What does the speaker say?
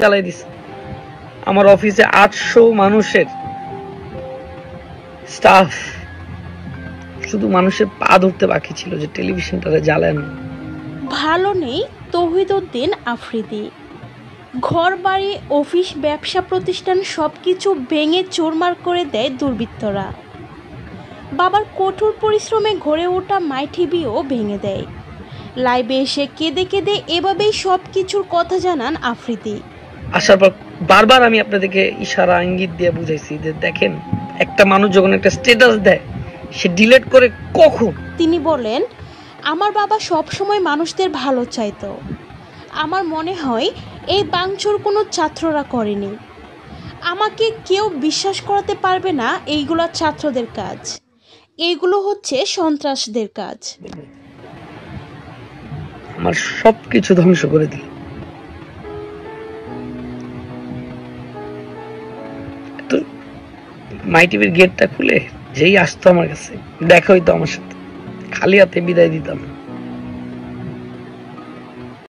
জ্বালাই দিছে। আমার অফিসে 800 মানুষের স্টাফ, শুধু মানুষের পা ধরতে বাকি ছিল যে টেলিভিশনটারে জ্বালান। ভালো নেই তৌহিদউদ্দিন আফ্রিদি। ঘর বাড়ি, অফিস, ব্যবসা প্রতিষ্ঠান সবকিছু ভেঙে চুরমার করে দেয় দুর্বৃত্তরা। বাবার কঠোর পরিশ্রমে গড়ে ওঠা মাই টিভিও ভেঙে দেয়। লাইভে এসে কেঁদে কেঁদে এভাবেই সব কিছুর কথা জানান আফ্রিদি। আসার পর বারবার আমি আপনাদেরকে ইশারা ইঙ্গিত দিয়ে বুঝাইছি যে দেখেন, একটা মানুষ যখন একটা স্ট্যাটাস দেয় সে ডিলিট করে কখন। তিনি বলেন, আমার বাবা সব সময় মানুষদের ভালো চাইতো। আমার মনে হয় এই ভাঙচুর কোনো ছাত্ররা করেনি। আমাকে কেউ বিশ্বাস করাতে পারবে না এইগুলো ছাত্রদের কাজ, এইগুলো হচ্ছে সন্ত্রাসদের কাজ। আমার সবকিছু ধ্বংস করে দিল। তো মাই টিভির গেটটা খুলে যেই আসতো আমার কাছে দেখা হইতো আমার সাথে, খালি হাতে বিদায় দিতাম।